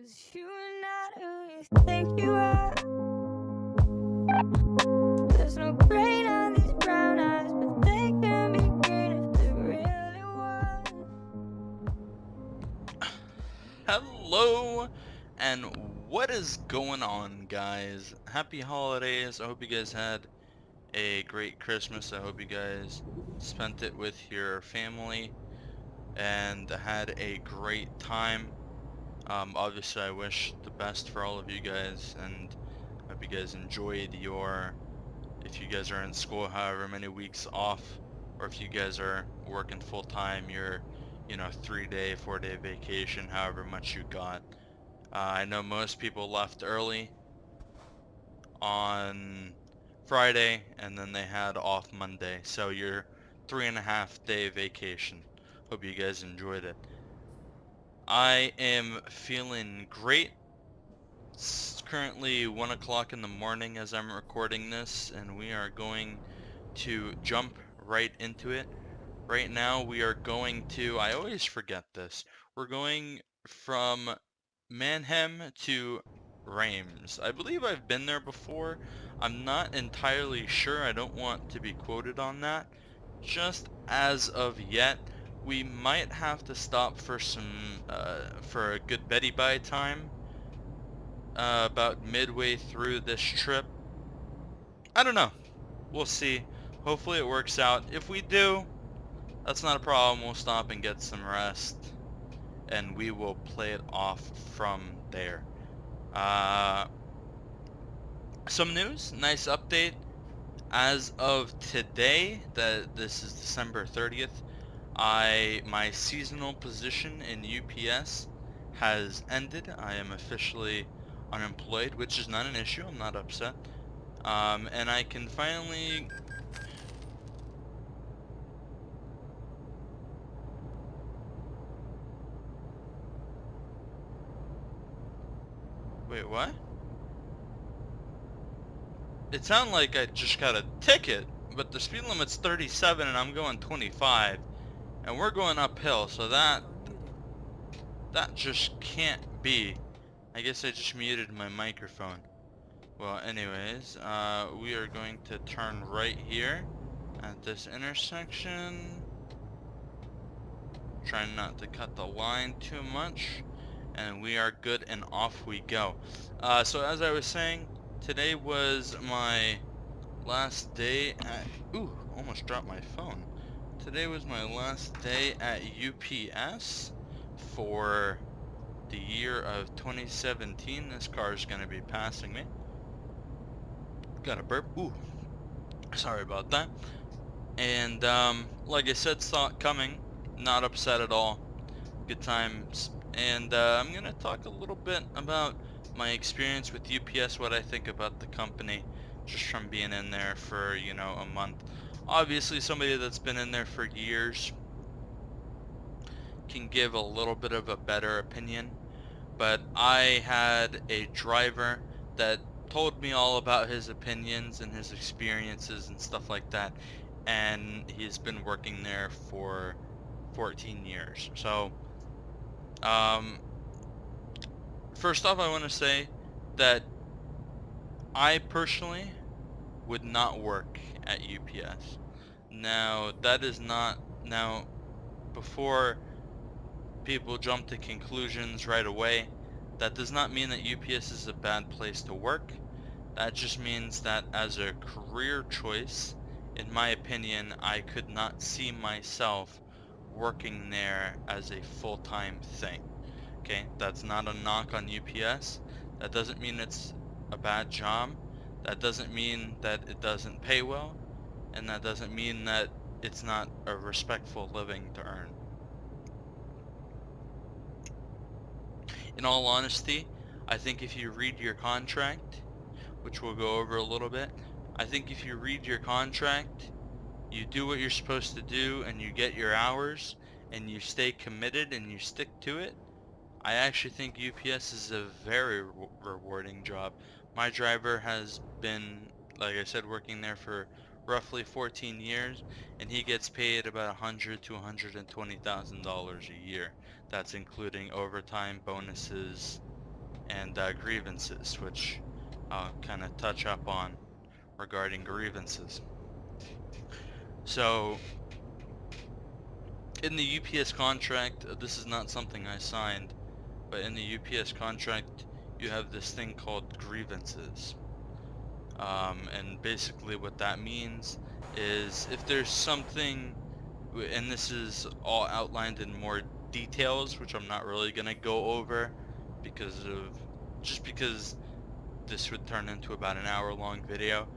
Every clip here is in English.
'Cause you're not who you think you are. There's no gray on these brown eyes, but they can be green if they really want. Hello, and what is going on, guys? Happy holidays. I hope you guys had a great Christmas. I hope you guys spent it with your family and had a great time. Obviously, I wish the best for all of you guys, and hope you guys enjoyed if you guys are in school, however many weeks off, or if you guys are working full time, your 3-day, 4-day vacation, however much you got. I know most people left early on Friday, and then they had off Monday, so your 3.5-day vacation. Hope you guys enjoyed it. I am feeling great. It's currently 1 o'clock in the morning as I'm recording this, and we are going to jump right into it. Right now we are going to, I always forget this, we're going from Manheim to Reims. I believe I've been there before. I'm not entirely sure. I don't want to be quoted on that. Just as of yet, we might have to stop for for a good Betty Bye time about midway through this trip. I don't know. We'll see. Hopefully it works out. If we do, that's not a problem. We'll stop and get some rest, and we will play it off from there. Some news, nice update. As of today, that this is December 30th, my seasonal position in UPS has ended. I am officially unemployed, which is not an issue. I'm not upset. And I can finally wait, what? It sounded like I just got a ticket, but the speed limit's 37 and I'm going 25, and we're going uphill, so that just can't be. I guess I just muted my microphone. Well, anyways, we are going to turn right here at this intersection. Trying not to cut the line too much, and we are good, and off we go. So as I was saying, today was my last day at, ooh, almost dropped my phone. Today was my last day at UPS for the year of 2017. This car is going to be passing me. Got a burp. Ooh, sorry about that. And like I said, saw it coming. Not upset at all. Good times. And I'm going to talk a little bit about my experience with UPS, what I think about the company, just from being in there for, a month. Obviously, somebody that's been in there for years can give a little bit of a better opinion. But I had a driver that told me all about his opinions and his experiences and stuff like that. And he's been working there for 14 years. So, first off, I want to say that I personally would not work at UPS. Now, that is not, now, before people jump to conclusions right away, that does not mean that UPS is a bad place to work. That just means that as a career choice, in my opinion, I could not see myself working there as a full-time thing. Okay, that's not a knock on UPS. That doesn't mean it's a bad job. That doesn't mean that it doesn't pay well. And that doesn't mean that it's not a respectful living to earn. In all honesty, I think if you read your contract, which we'll go over a little bit, I think if you read your contract, you do what you're supposed to do and you get your hours and you stay committed and you stick to it, I actually think UPS is a very rewarding job. My driver has been, like I said, working there for roughly 14 years, and he gets paid about $100,000 to $120,000 a year. That's including overtime, bonuses, and grievances, which I'll kind of touch up on regarding grievances. So in the UPS contract, this is not something I signed, but in the UPS contract you have this thing called grievances. And basically what that means is if there's something, and this is all outlined in more details, which I'm not really gonna go over because this would turn into about an hour-long video,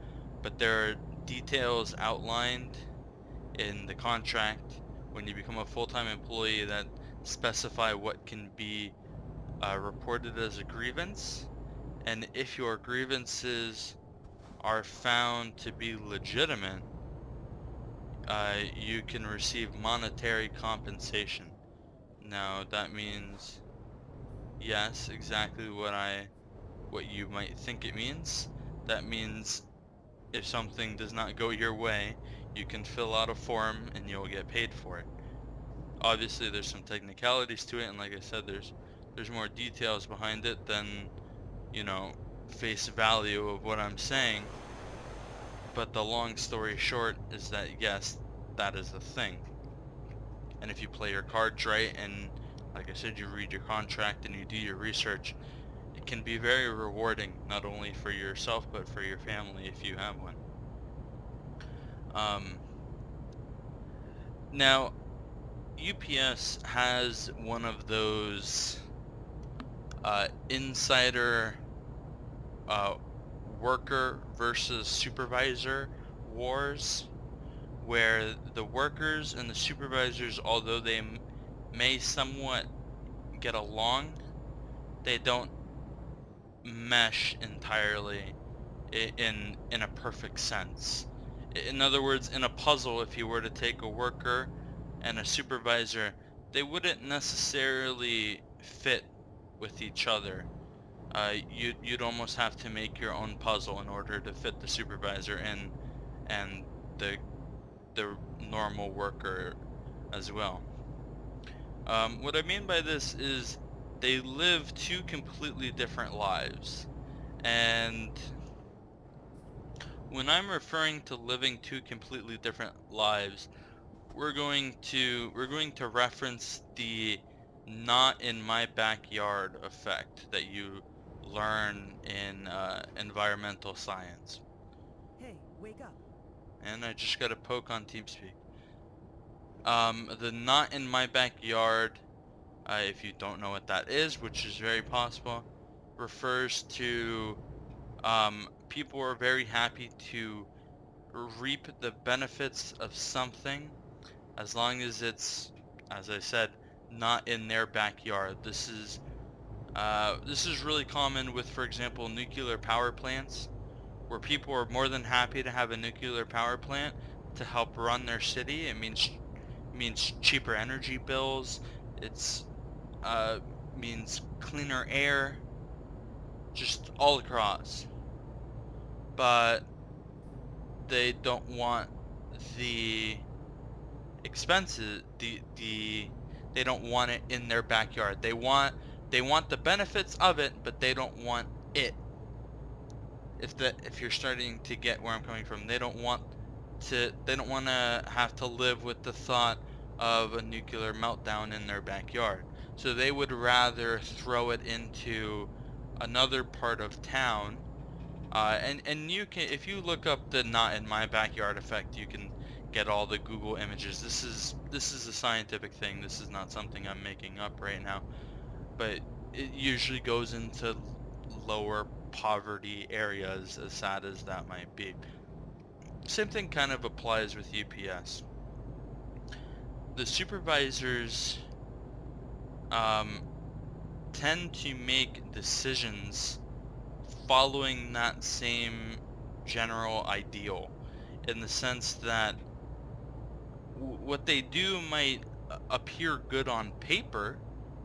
but there are details outlined in the contract when you become a full-time employee that specify what can be reported as a grievance, and if your grievances are found to be legitimate, you can receive monetary compensation. Now that means, yes, exactly what you might think it means. That means if something does not go your way, you can fill out a form and you'll get paid for it. Obviously there's some technicalities to it, and like I said, there's more details behind it than, you know, face value of what I'm saying. But the long story short is that yes, that is a thing. And if you play your cards right, and like I said, you read your contract and you do your research, it can be very rewarding, not only for yourself but for your family if you have one. Now UPS has one of those insider worker versus supervisor wars, where the workers and the supervisors, although they may somewhat get along, they don't mesh entirely in a perfect sense. In other words, in a puzzle, if you were to take a worker and a supervisor, they wouldn't necessarily fit with each other. You'd almost have to make your own puzzle in order to fit the supervisor in and the normal worker as well. What I mean by this is they live two completely different lives, and when I'm referring to living two completely different lives, we're going to reference the not in my backyard effect that you learn in environmental science. Hey, wake up. And I just got a poke on TeamSpeak. The not in my backyard, if you don't know what that is, which is very possible, refers to people are very happy to reap the benefits of something as long as it's, as I said, not in their backyard. This is really common with, for example, nuclear power plants, where people are more than happy to have a nuclear power plant to help run their city. It means cheaper energy bills. It's means cleaner air, just all across. But they don't want the expenses, they don't want it in their backyard. They want the benefits of it, but they don't want it. If you're starting to get where I'm coming from, they don't want to have to live with the thought of a nuclear meltdown in their backyard. So they would rather throw it into another part of town. And you can, if you look up the not in my backyard effect, you can get all the Google images. This is a scientific thing. This is not something I'm making up right now. But it usually goes into lower poverty areas, as sad as that might be. Same thing kind of applies with UPS. The supervisors tend to make decisions following that same general ideal, in the sense that what they do might appear good on paper,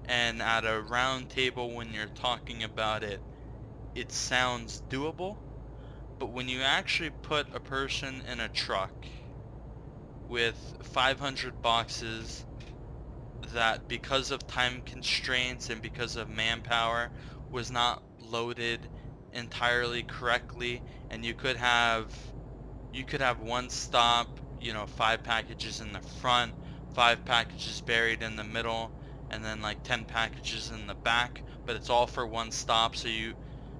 and at a round table when you're talking about it, it sounds doable. But when you actually put a person in a truck with 500 boxes that, because of time constraints and because of manpower, was not loaded entirely correctly, and you could have one stop, you know, 5 packages in the front, 5 packages buried in the middle, and then like 10 packages in the back, but it's all for one stop.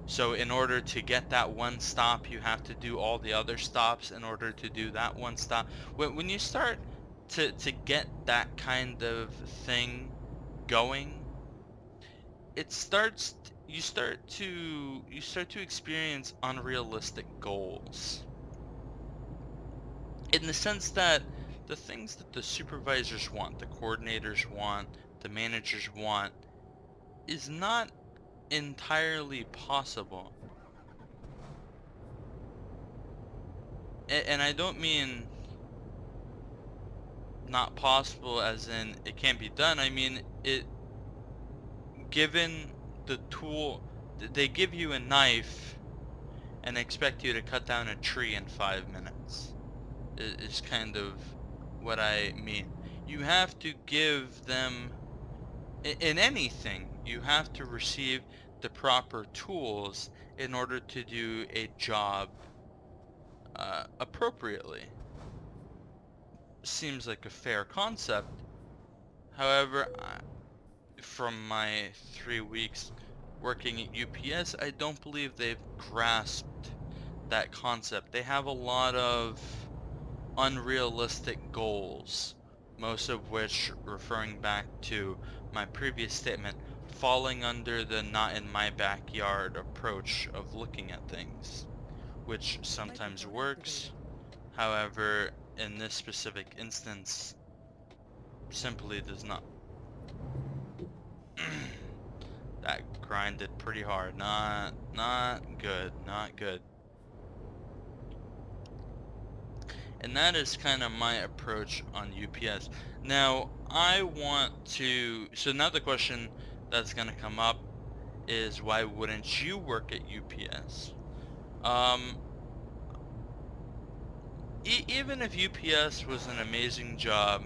So in order to get that one stop, you have to do all the other stops in order to do that one stop. When you start to get that kind of thing going, it starts you start to experience unrealistic goals, in the sense that the things that the supervisors want, the coordinators want, the managers want, is not entirely possible. And I don't mean not possible as in it can't be done. I mean it, given the tool, they give you a knife and expect you to cut down a tree in 5 minutes. Is kind of what I mean. You have to give them, in anything, you have to receive the proper tools in order to do a job appropriately. Seems like a fair concept. However, from my 3 weeks working at UPS, I don't believe they've grasped that concept. They have a lot of unrealistic goals, most of which, referring back to my previous statement, falling under the not in my backyard approach of looking at things, which sometimes works. However, in this specific instance, simply does not. That grinded pretty hard. Not good. Not good. And that is kind of my approach on UPS. Now, so now the question that's going to come up is, why wouldn't you work at UPS? Even if UPS was an amazing job,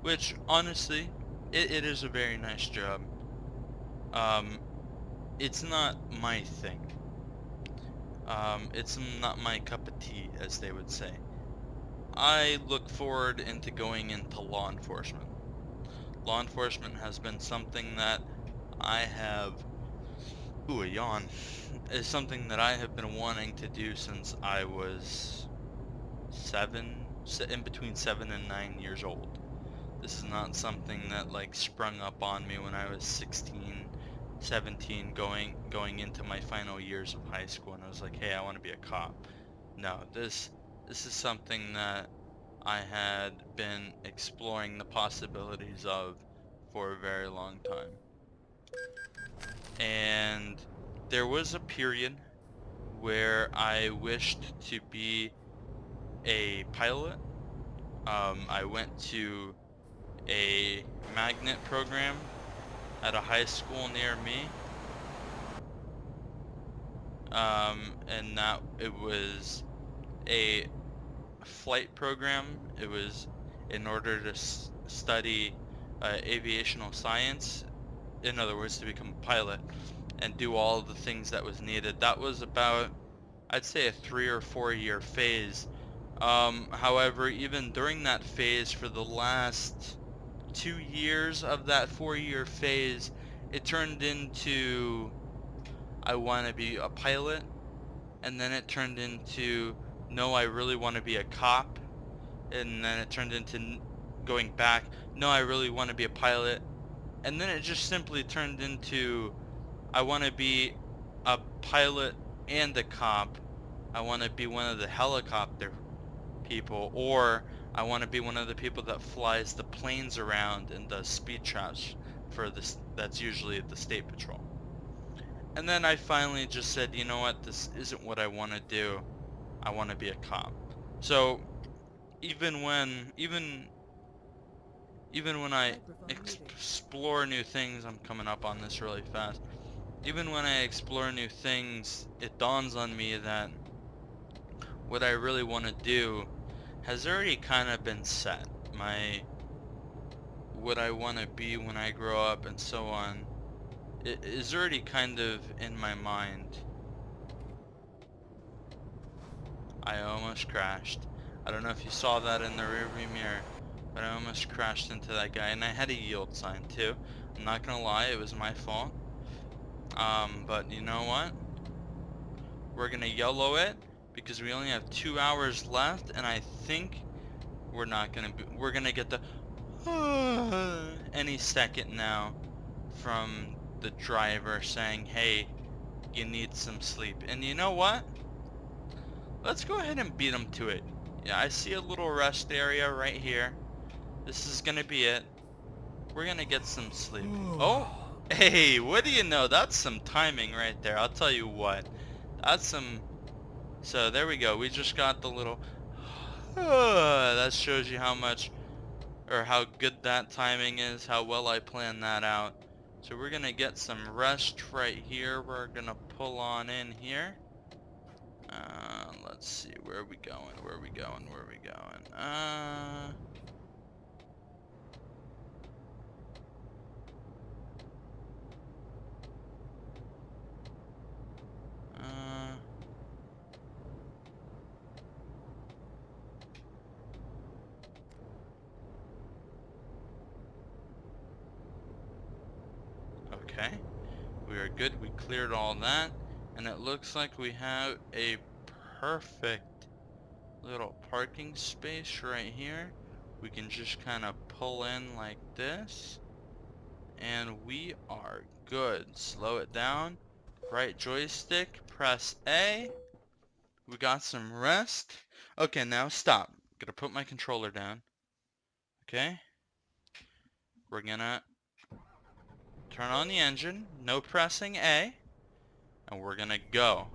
which honestly, it is a very nice job, it's not my thing. It's not my cup of tea, as they would say. I look forward into going into law enforcement. Law enforcement has been something that I have, ooh, a yawn, is something that I have been wanting to do since I was in between 7 and 9 years old. This is not something that like sprung up on me when I was 16, 17, going into my final years of high school, and I was like, hey, I want to be a cop. No, this is something that I had been exploring the possibilities of for a very long time. And there was a period where I wished to be a pilot. I went to a magnet program at a high school near me. And that it was a flight program. It was in order to study aviational science, in other words, to become a pilot and do all the things that was needed. That was about, I'd say, a 3 or 4 year phase. However, even during that phase, for the last 2 years of that 4-year phase, it turned into, I want to be a pilot, and then it turned into, no, I really want to be a cop, and then it turned into going back, no, I really want to be a pilot, and then it just simply turned into, I want to be a pilot and a cop. I want to be one of the helicopter people, or I want to be one of the people that flies the planes around and does speed traps for this. That's usually the state patrol. And then I finally just said, you know what, this isn't what I want to do. I want to be a cop. So even when I explore new things, I'm coming up on this really fast. Even when I explore new things, it dawns on me that what I really want to do has already kind of been set. What I want to be when I grow up and so on it is already kind of in my mind. I almost crashed. I don't know if you saw that in the rearview mirror, but I almost crashed into that guy, and I had a yield sign too. I'm not gonna lie, it was my fault. But you know what? We're gonna yellow it because we only have 2 hours left, and I think we're gonna get the any second now from the driver saying, hey, you need some sleep. And you know what? Let's go ahead and beat him to it. Yeah, I see a little rest area right here. This is gonna be it. We're gonna get some sleep. Oh, hey, what do you know? That's some timing right there. I'll tell you what. That's some... So there we go. We just got the little... That shows you how much, or how good that timing is, how well I planned that out. So we're gonna get some rest right here. We're gonna pull on in here. Let's see, where are we going? Where are we going? Where are we going? Okay, we are good. We cleared all that, and it looks like we have a perfect little parking space right here. We can just kind of pull in like this, and we are good. Slow it down. Right joystick, press A. We got some rest. Okay, now stop. Gonna put my controller down. Okay. We're gonna turn on the engine. No pressing A. And we're gonna go.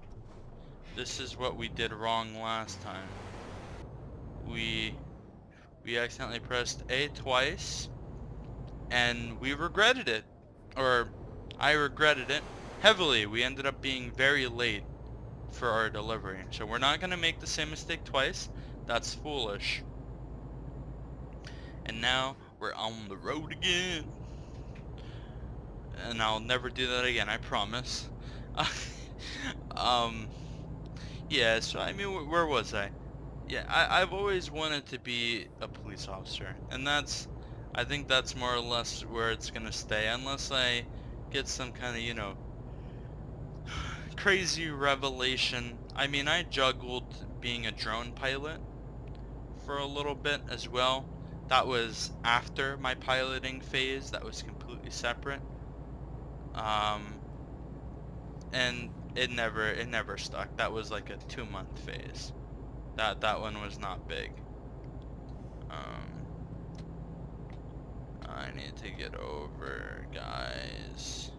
This is what we did wrong last time. We accidentally pressed A twice, and we regretted it. Or I regretted it heavily. We ended up being very late for our delivery. So we're not gonna make the same mistake twice. That's foolish. And now we're on the road again. And I'll never do that again, I promise. Yeah, so I mean, where was I? Yeah, I've always wanted to be a police officer, and I think that's more or less where it's gonna stay, unless I get some kind of, you know, crazy revelation. I mean, I juggled being a drone pilot for a little bit as well. That was after my piloting phase. That was completely separate. And it never stuck. That was like a 2-month phase. That one was not big. I need to get over, guys.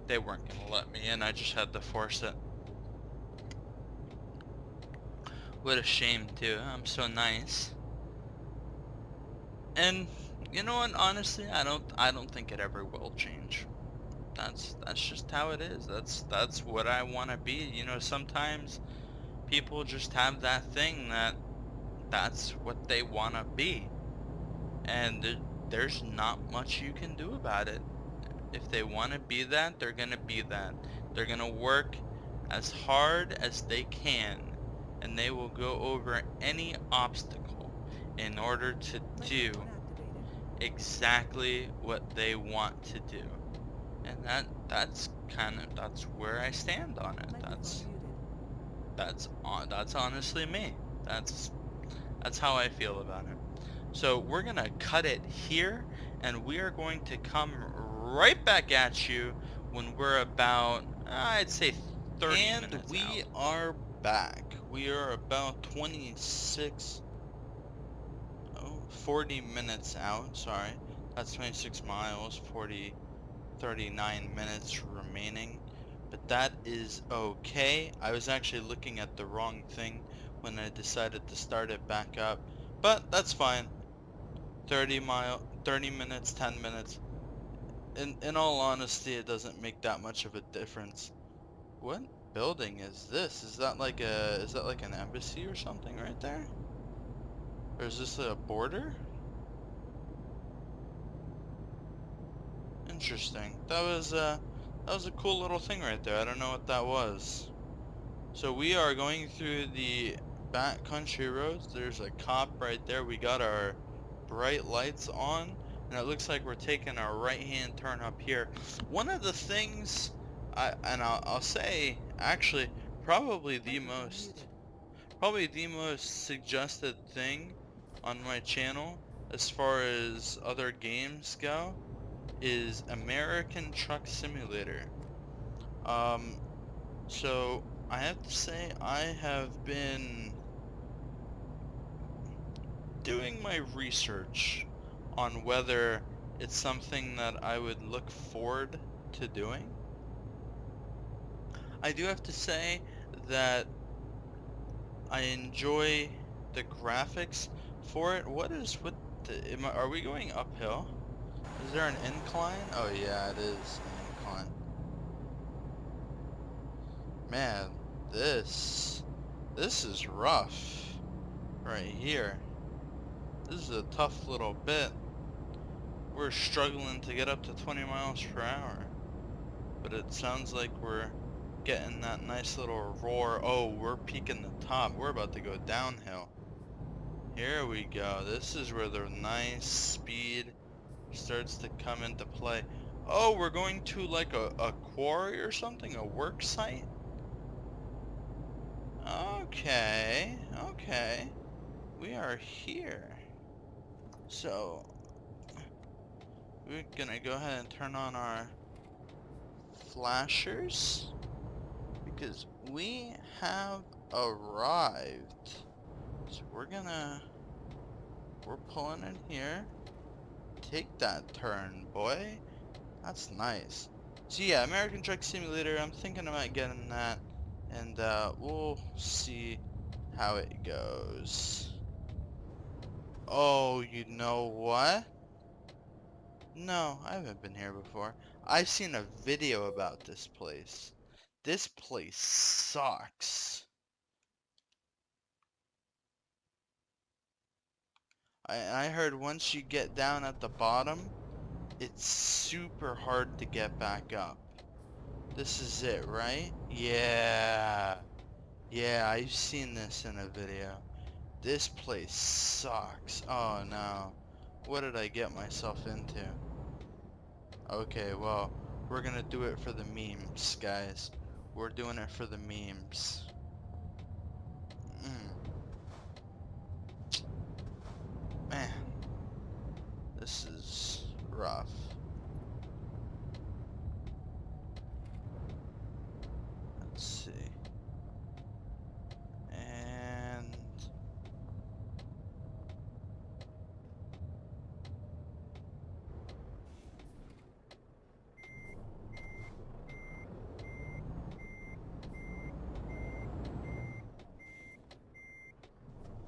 They weren't gonna let me in. I just had to force it. What a shame, too. I'm so nice. And you know what? Honestly, I don't think it ever will change. That's just how it is. That's what I want to be. You know, sometimes people just have that thing that's what they want to be, and there's not much you can do about it. If they want to be that, they're gonna be that. They're gonna work as hard as they can, and they will go over any obstacle in order to do exactly what they want to do. And that's where I stand on it. That's honestly me. That's how I feel about it. So we're gonna cut it here, and we are going to come right back at you when we're about, I'd say, 30 minutes out. And we are back. We are about 40 minutes out, sorry. That's 26 miles, 39 minutes remaining. But that is okay. I was actually looking at the wrong thing when I decided to start it back up. But that's fine. 30 minutes, 10 minutes. In all honesty, it doesn't make that much of a difference. What building is this? Is that like an embassy or something right there? Or is this a border? Interesting. That was a cool little thing right there. I don't know what that was. So we are going through the back country roads. There's a cop right there. We got our bright lights on, and it looks like we're taking a right-hand turn up here. One of the things I'll say actually probably the Microphone most muted. suggested thing on my channel as far as other games go is American Truck Simulator. So I have to say I have been doing my research on whether it's something that I would look forward to doing. I do have to say that I enjoy the graphics for it. What is with the, are we going uphill? Is there an incline? Oh yeah, it is an incline. Man, this is rough right here. This is a tough little bit. We're struggling to get up to 20 miles per hour. But it sounds like we're getting that nice little roar. Oh, we're peaking the top. We're about to go downhill. Here we go. This is where the nice speed starts to come into play. Oh, we're going to like a quarry or something? A work site? Okay, okay. We are here. So, we're gonna go ahead and turn on our flashers because we have arrived. So we're pulling in here. Take that turn, boy. That's nice. So yeah, American Truck Simulator, I'm thinking about getting that, and we'll see how it goes. Oh, you know what? No, I haven't been here before. I've seen a video about this place. This place sucks. I heard once you get down at the bottom, it's super hard to get back up. This is it, right? Yeah. Yeah, I've seen this in a video. This place sucks. Oh no. What did I get myself into? Okay, well, we're gonna do it for the memes, guys. We're doing it for the memes. Man, this is rough. Let's see. And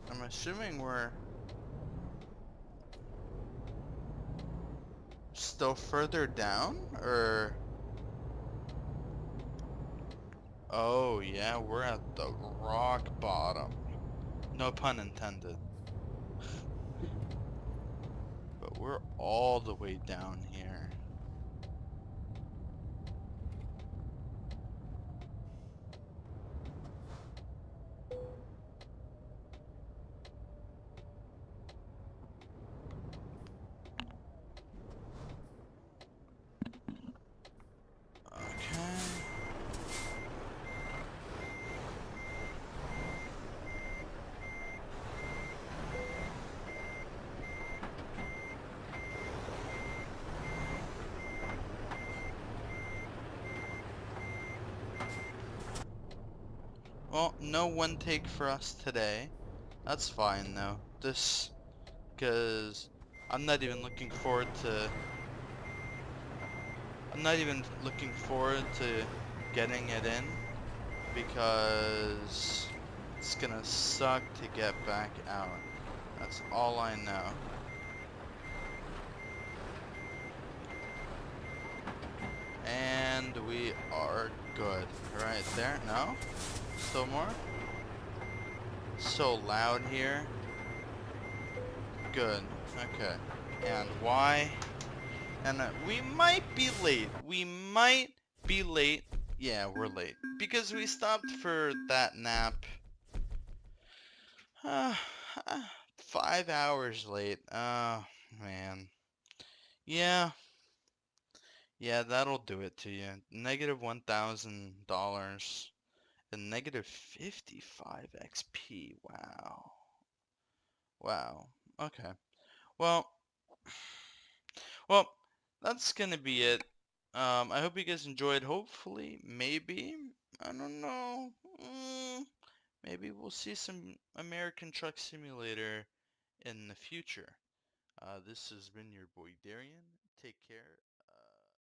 I'm assuming we're still further down, or... Oh yeah, we're at the rock bottom. No pun intended. But we're all the way down here. Okay. Well, no one take for us today. That's fine though. Because I'm not even looking forward to getting it in, because it's gonna suck to get back out. That's all I know. And we are good. Right there. No? Still more? So loud here. Good. Okay. And why? And we might be late. We might be late. Yeah, we're late. Because we stopped for that nap. Uh, 5 hours late. Oh, man. Yeah. Yeah, that'll do it to you. Negative $1,000 and negative 55 XP. Wow. Wow. Okay. Well, well, that's gonna be it. I hope you guys enjoyed. Hopefully, maybe, I don't know. Maybe we'll see some American Truck Simulator in the future. This has been your boy Darian. Take care.